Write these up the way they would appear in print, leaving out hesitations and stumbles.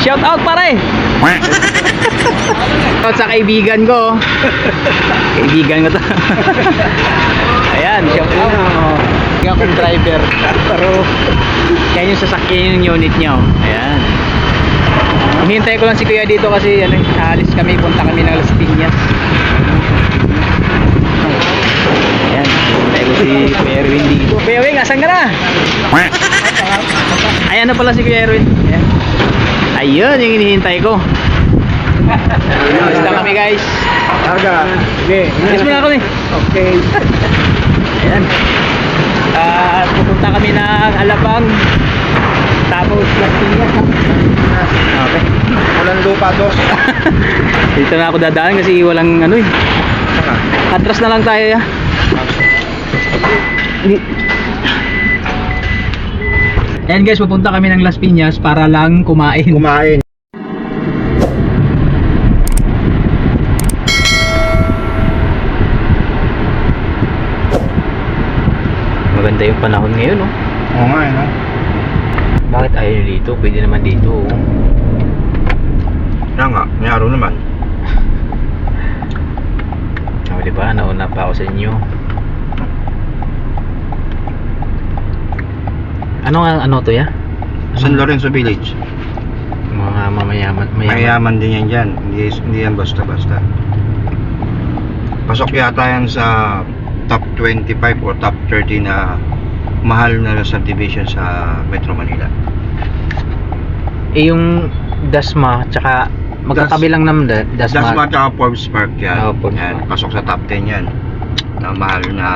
Shout out pare. Shout sa kaibigan ko. Kaibigan ko to. Ayan, shout out. Yung akong driver. Pero yan yung sasakyan yung unit niya. Ayan. Hintay ko lang si Kuya dito kasi ano, alis kami, punta kami ng Las Piñas. Ayan, hintay ko si Kuya Erwin dito. Kuya Erwin, asan ka na? Ayan na pala si Kuya Erwin. Ayan. Ayun yung hinihintay ko. Alis na kami guys. Aga. Sige. Alis mo na kami. Okay. Ayan. At pupunta kami ng Alabang. Tapos Las Piñas. Okay. Walang lupa dos. Dito na ako dadaan kasi walang ano eh. Atras na lang tayo ya. Ayan guys, pupunta kami ng Las Piñas para lang kumain. Kumain. Maganda yung panahon ngayon oh. Oo nga eh, no? Bakit ayaw nyo dito? Pwede naman dito oh. Yan nga, may araw naman. Oh, diba? Nauna pa ako sa inyo. Ano to ya? San Lorenzo Village. Mga mayaman. Mayaman din yan dyan. Hindi yan basta-basta. Pasok yata yan sa top 25 o top 30 na mahal na subdivision sa Metro Manila. Eh yung Dasma, tsaka magkatabi lang naman Dasma. Dasma at Forbes Park yan. Oh, Forbes Yan, Park. pasok sa top 10 yan. Na mahal na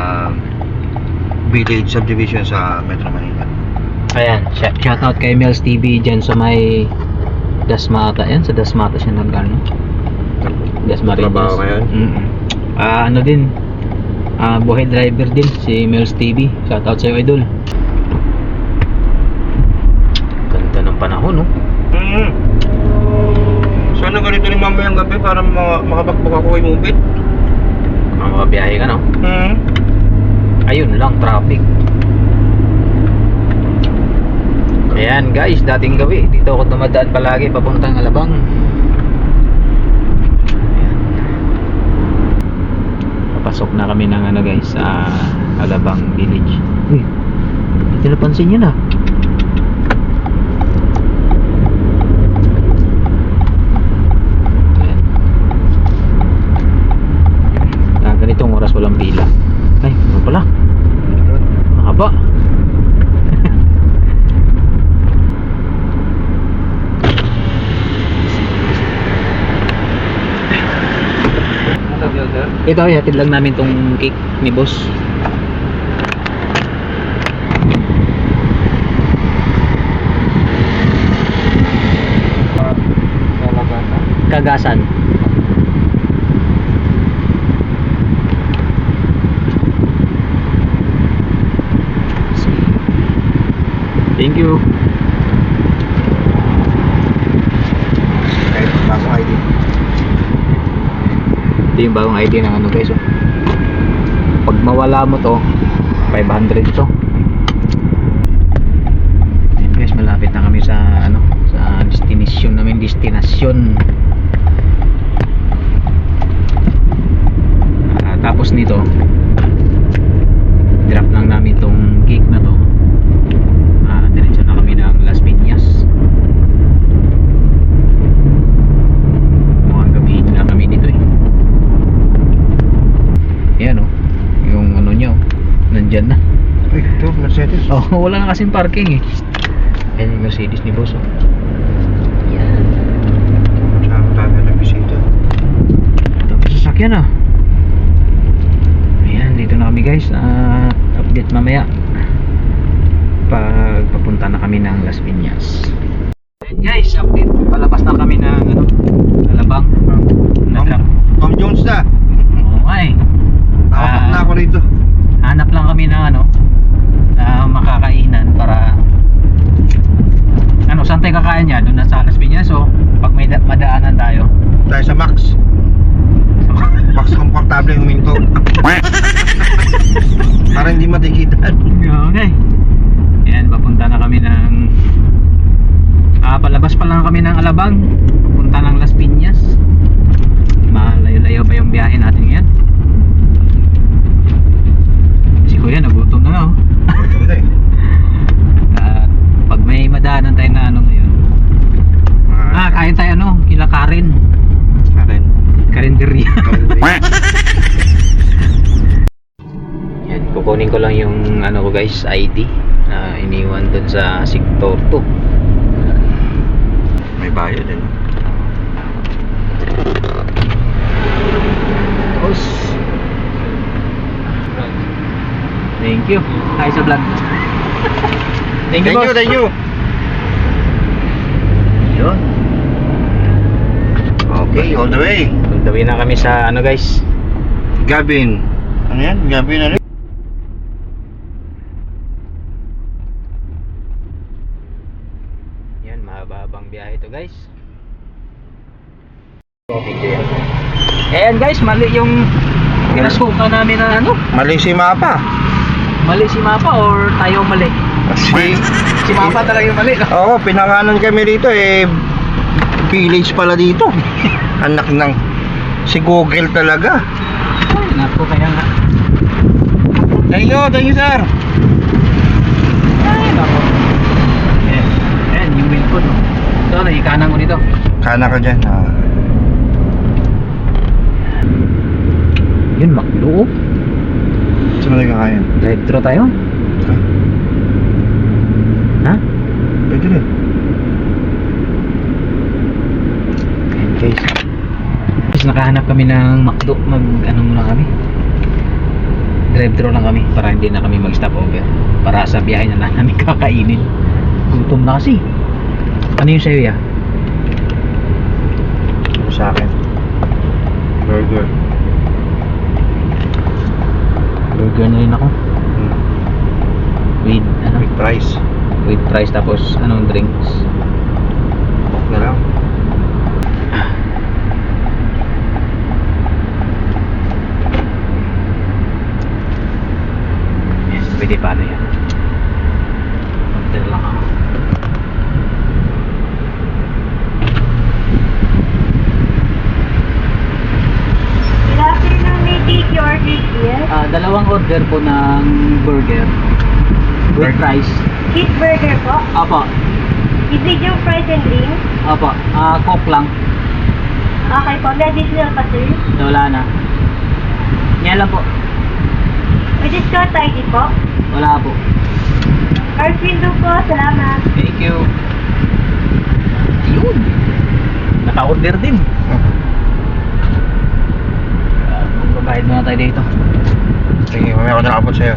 village subdivision sa Metro Manila. Ayan, shoutout kay Mel's TV dyan sa may Dasma ata. Yan, sa Dasma ata siya nag-ano. Dasma Rangers. Trabaho ka yan? Ano din, buhay driver din si Mel's TV. Shoutout sa'yo idol. Ganda ng panahon no. Sana ganito rin mamayang gabi para makapagbuka ko kay Mubit. Mga biyahe ka no. Ayun lang, traffic. Ayan guys, dating gabi dito ako dumadaan palagi papuntang Alabang. Ayan. Papasok na kami ng ano guys sa Alabang Village. Uy, hindi napansin nyo na. Ayan. Ganitong oras walang pila. Ay, ano pala? Mahaba. Ito, ihatid lang namin tong cake ni boss. Kagasan. Thank you. Kahit bagong ID. Ito yung bagong ID ng ano guys oh. Pag mawala mo to 500 to. Ayan guys, malapit na kami sa ano, sa destination namin. Tapos nito drop lang namin tong cake na to. Diretso na kami ng Las Piñas. Mga gabi na kami dito eh. Yan oh, yung ano nyo nandyan na. Uy, ito, Mercedes. Oh, wala na kasing parking eh. Ayan yung Mercedes ni boss oh. Yan. Saan tayo na bisita? Ito ang sasakyan ah. Ayan, dito na kami guys. Update mamaya pag papunta na kami ng Las Piñas. Ayan guys, update. Palabas na kami ng ano, Alabang. Tom Jones na. Okay. Nakapak na ako rito. Hanap lang kami ng ano, na makakainan para ano, saan tayo kakain niya? Doon na sa Las Piñas. So, pag may madaanan tayo. Tayo sa Max. Max komportable huminto. Para hindi matikitan. Okay. Ayan, papunta na kami ng Palabas pa lang kami ng Alabang, punta ng Las Piñas. Malayo-layo pa yung biyahe natin ngayon. Si Kuya nagutom na nga oh. At pag may madaanan tayo na ano ngayon, kain tayo ano, kila Karen. Karinderya. Yan, kukunin ko lang yung ano ko guys, ID na iniwan dun sa sector 2. May bayad din. Tapos thank you. Hi sa vlog. Thank you, boss. Thank you. Yun. Okay, all the way. On the way na kami sa ano guys. Gavin. Ano yan? Gavin ano? Yan, mahaba-habang biyahe to guys. Ayan guys, mali yung pinasukan namin na ano. Mali si Mapa. Mali si Mapa or tayo mali? Si Mapa talaga yung mali, no? Oo, pinangalan kami dito eh. Village pala dito. Anak ng si Google talaga. Ay, naku, kaya nga. Thank you sir. Ay, naku. Ayan, yung wheel ko, no? Ito, naikanan ko nito. Kana ka dyan. Yun, makdo. Saan mo nagkakayan? Drive-thru tayo? Ha? Pwede rin. Ayan guys. Tapos nakahanap kami ng McDo. Ano muna kami. Drive-thru lang kami para hindi na kami mag-stop over. Para sa biyahe na lang namin kakainin. Gutom na kasi. Ano yung sa'yo ya? Sa akin. Burger. Burger na rin ako. With ano? With price. With price tapos anong drinks? Coke na lang. Yes, pwede pa ano yan. Order lang ako. Good afternoon, may take your order here. Dalawang order po ng burger. With price. Cheeseburger po. Apo. Is it yung fries and drinks? Apo. Coke lang. Okay po, may additional pa sir. Wala na. Yan lang po. May discount ID po. Wala po. Card window po, salamat. Thank you. Yun. Naka-order din. Magbabayad muna tayo dito. Sige, mamaya ako nakapot sa'yo.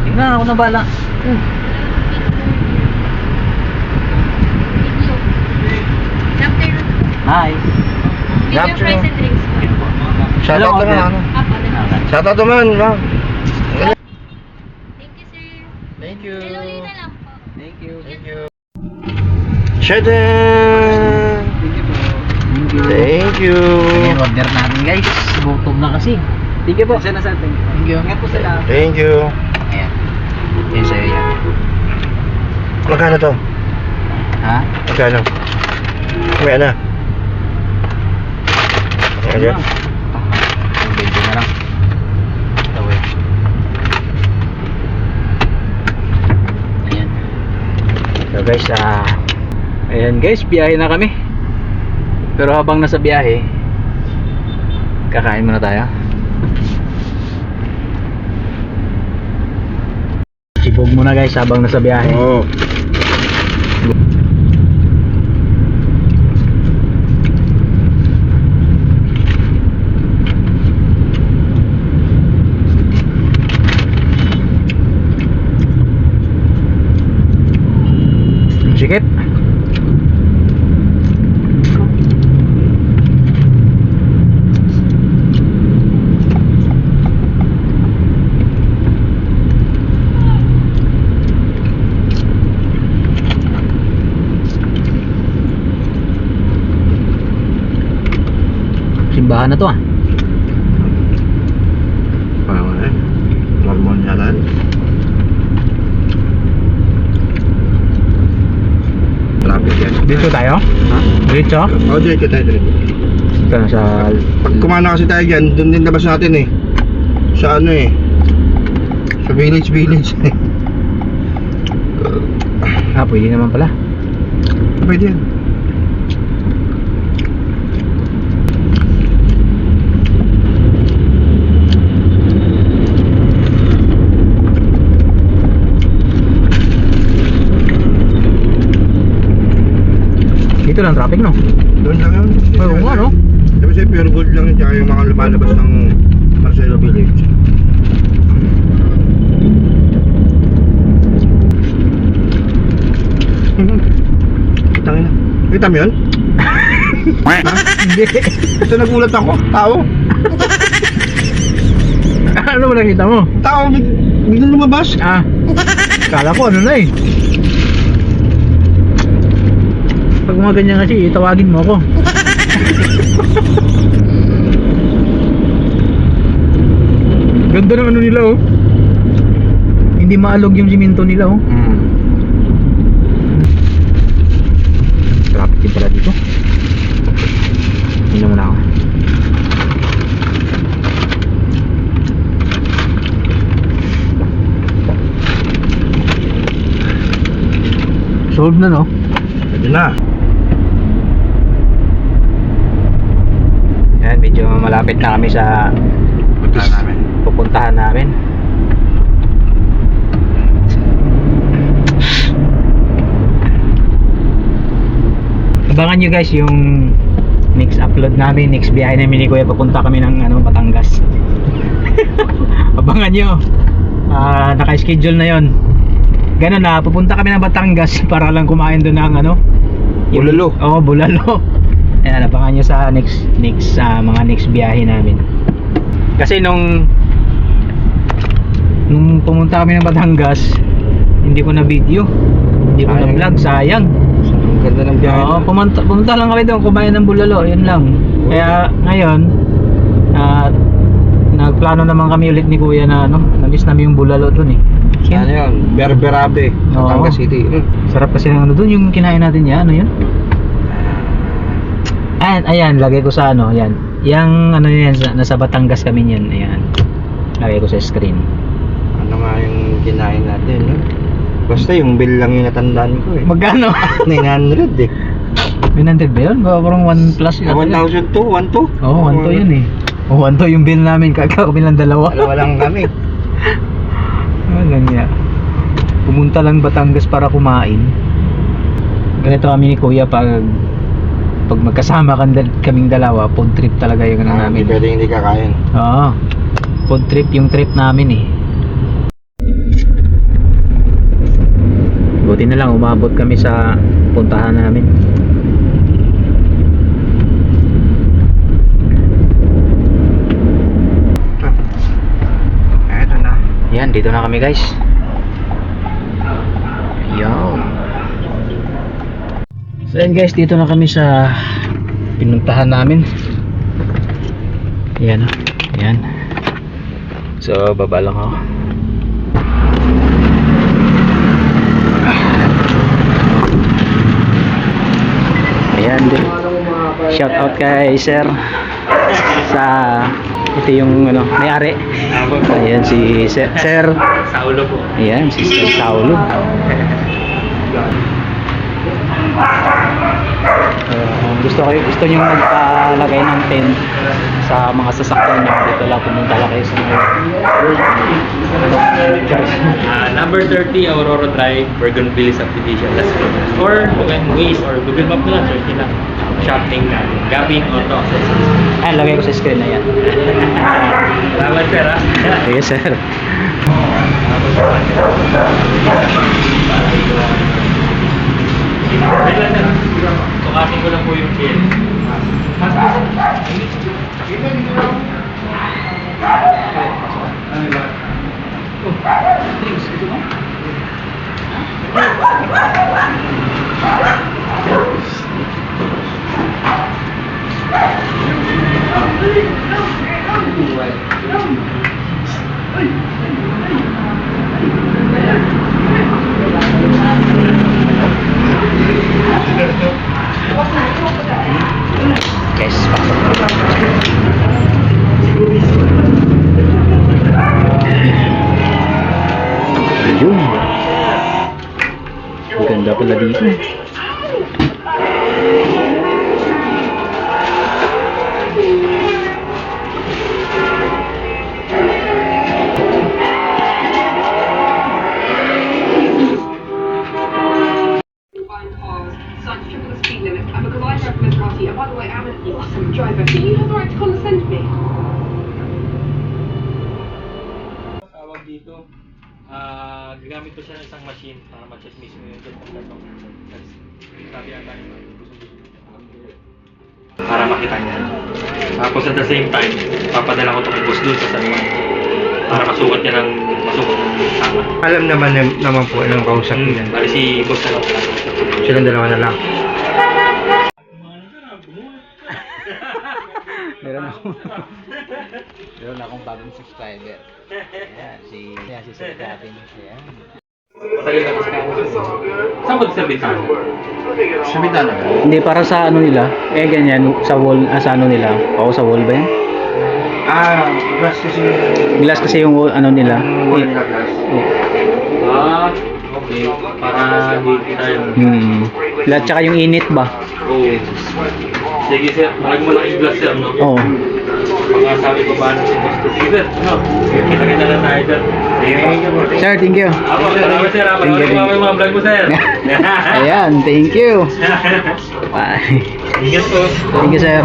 Tingnan ako na bala. Hi. Your fries and drinks. Shout out Order. naman. Shout out naman. Thank you, Thank you. sir. Lolita lang po. Thank you. Thank you. Shout out. Thank you. Thank you. Ayan, order natin guys. Gutom na kasi. Thank you po. Isa na sa atin. Thank you. Ingat po sila. Thank you. Ayan. Yan sa'yo yan. Magkano to? Ha? Magkano? May na. Ayan. Ang bento na lang. Tawid. Ayan. So guys, ayan guys, biyahe na kami. Pero habang nasa biyahe, kakain muna tayo. Sibog muna guys habang nasa biyahe. Oo. Sikip. Simbahan na to ah. Parang ano eh. Mormon yata. Traffic yan. Dito tayo? Ha? Dito? Oo, dito tayo. Ito na sa... Pag kumana kasi tayo dyan, doon din labas natin eh. Sa ano eh. Sa village. Pwede naman pala. Pwede yan. Dito lang traffic, no? Doon lang yun. Oo nga, no? Sabi sa'yo, pure gold lang yun. Tsaka yung mga lumalabas ng Marcelo Village. Kita na. Kita mo yun? Ha? Hindi. Ito nagulat ako. Tao. Ano mo nakita mo? Tao. Biglang lumabas. Kala ko ano na eh. Pag mga ganyan kasi, tawagin mo ako. Ganda ng ano nila, oh. Hindi maalog yung siminto nila, oh. Traffic din pala dito. Tingnan mo na ako. Solve na, no? Pwede na. Yan, medyo malapit na kami sa pupuntahan namin. Abangan nyo guys yung next upload namin, next biyahe namin ni Kuya, papunta kami ng Batangas. Abangan nyo. Naka-schedule na yon. Ganun na, pupunta kami ng Batangas para lang kumain doon ng Bulalo. Oo, bulalo. Ayan, abangan nyo sa next mga next biyahe namin. Kasi nung pumunta kami ng Batangas, hindi ko na video, hindi ko na Sayang. vlog, sayang. Ang ganda ng biyahe. Oo, pumunta lang kami doon, kumain ng bulalo, yun lang. Kaya ngayon, nagplano naman kami ulit ni Kuya na na-miss namin yung bulalo doon eh. Ano yun? Berberabe. Oo. Batangas City. Sarap kasi ng doon, yung kinain natin yan, ano yun? Ayan, lagay ko sa yan. Yang yan, nasa Batangas kami yan, ayan. Lagay ko sa screen. Ano nga yung kinain natin, no? Basta yung bill lang yung natandaan ko eh. Magkano? 900 eh. 900 ba yun? Parang 1 plus yun. 1,002, 1,2? Oo, 1 yun eh. 1 yung bill namin, kami lang dalawa. Dalawa lang kami. Ano niya? Pumunta lang Batangas para kumain. Ganito kami ni Kuya pag magkasama kaming dalawa, food trip talaga yung ano namin. Hindi pwede hindi kakain. Oo. Food trip yung trip namin eh. Buti na lang umabot kami sa puntahan namin. Eto na. Yan, dito na kami guys. Yo. So yan guys, dito na kami sa pinuntahan namin. Yan. Yan. So baba lang ako. Ayan din. Shout out kay Sir sa ito yung may-ari. Ayan si Sir Saulo po. Ayan si Sir Saulo. Gusto niyo magpalagay ng tent sa mga sasakyan niyo, dito lang pumunta lang kayo sa Number 30 Aurora Drive, Bougainville Subdivision, Las Piñas. Or when Waze or Google Map na lang, search nila. Shopping natin. Gabing Auto Accessories. Ayan, lagay ko sa screen na yan. Salamat sir ha. Yes sir. Wait lang sir. Sukatin ko lang po yung bill. Guys, pasok. Ayun. Ang ganda pala dito. Decided to triple the speed limit, and because I drive Maserati, and by the way, I'm an awesome driver, do you have the right to condescend me? Tawag dito, gagamit ko siya ng isang machine para ma-check mismo yung jet ng tanong. Sabi ata yung para makita niya. Tapos at the same time, papadala ko ito kay boss dun sa San Juan para masukat niya ng tama. Alam naman po anong kausap niya. Bali si boss na lang. Silang dalawa na lang. Meron akong bagong subscriber. Ayan, si Sir Gavin. Ayan. Matagal na kasi ako. Saan mo sa bintana? Sa bitana ba? Hindi, para sa ano nila. Ganyan, sa wall, sa ano nila. Oo, sa wall ba yan? Glass kasi. Glass kasi yung wall, ano nila. Wala na glass. Okay. Para hindi tayo. Lahat tsaka yung init ba? Oo. Sige sir, maraming malaking glass sir, no? Oo. Mga sabi ko ba si boss to? Sige sir, no? Kita-kita na tayo sir. Sir, thank you. Apo, salamat sir. Maraming mga vlog mo sir. Ayan, thank you. Bye. Ingat po. Thank you, sir.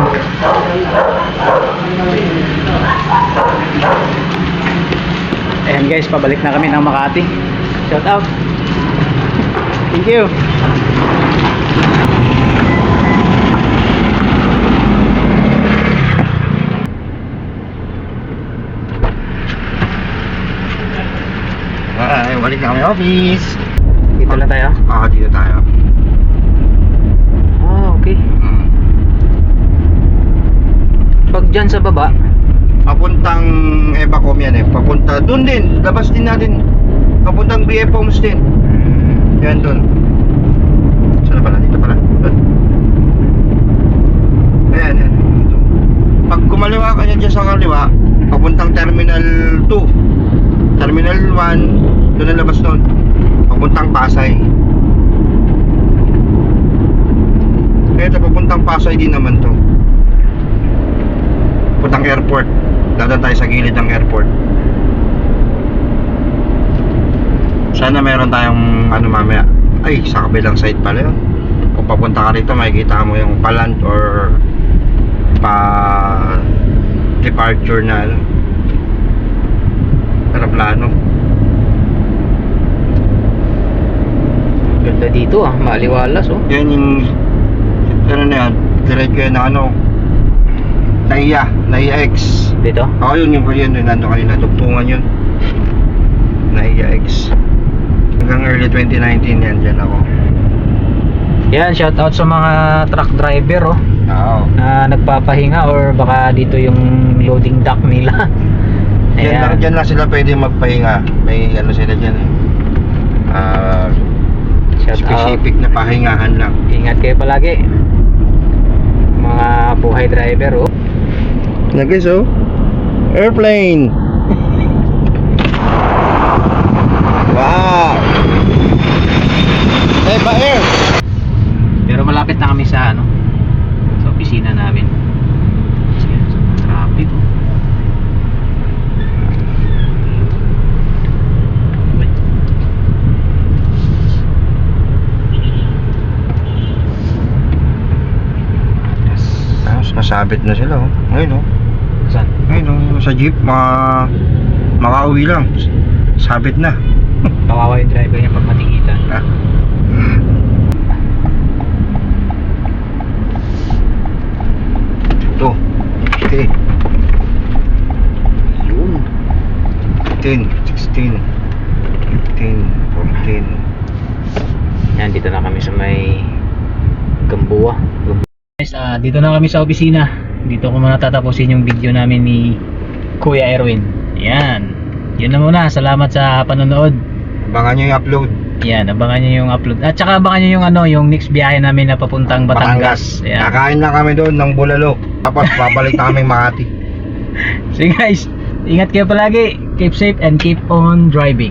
Ayan guys, pabalik na kami ng Makati. Shout out. Thank you. Balik na kami office. Dito na tayo. Dito tayo. Okay. Pag dyan sa baba, Papuntang Evacom yan eh. Papunta doon din. Labas din natin. Papuntang BF Homes din. Yan doon. Saan pala? Dito pala. Ayan, yan. Dito. Pag kumaliwa ka niya dyan sa kaliwa, papuntang Terminal 2. Terminal 1, doon ang labas doon. Papuntang Pasay. Ito, papuntang Pasay din naman to. Papuntang airport. Dadaan tayo sa gilid ng airport. Sana meron tayong ano mamaya. Ay, sa kabilang side pala yun. Kung papunta ka rito, makikita mo yung paland or pa departure na aeroplano. ganda dito maliwalas oh. Yan yung ano na yan, diretso yan na ano, Naiya X. Dito? Oo, yun nandun kanina, tugtungan yun. Naiya X. Hanggang early 2019 yan, dyan ako. Yan, shout out sa mga truck driver oh. Oo. Na nagpapahinga or baka dito yung loading dock nila. Dyan lang sila pwede magpahinga. May ano sila dyan eh. Shout Specific na pahingahan lang. Ingat kayo palagi. Mga buhay driver oh. Yan guys oh. Airplane. Wow. Eva Air. Pero malapit na kami sa ano, sa opisina namin. Kasi traffic. Nasabit na sila oh. Ngayon oh. Saan? Ngayon oh, sa jeep makauwi lang. Sabit na. Kawawa yung driver niya pag matingitan. Ito. Okay. Yun. 10, 16, 15, 14. Yan, dito na kami sa may Gamboa. Guys, dito na kami sa opisina. Dito ko muna tatapusin yung video namin ni Kuya Erwin. Yan. Yun na muna. Salamat sa panonood. Abangan nyo yung upload. Yan, abangan nyo yung upload. At saka abangan nyo yung ano, yung next biyahe namin na papuntang Batangas. Ayan. Kakain lang kami doon ng bulalo. Tapos babalik na kami Makati. So guys, ingat kayo palagi. Keep safe and keep on driving.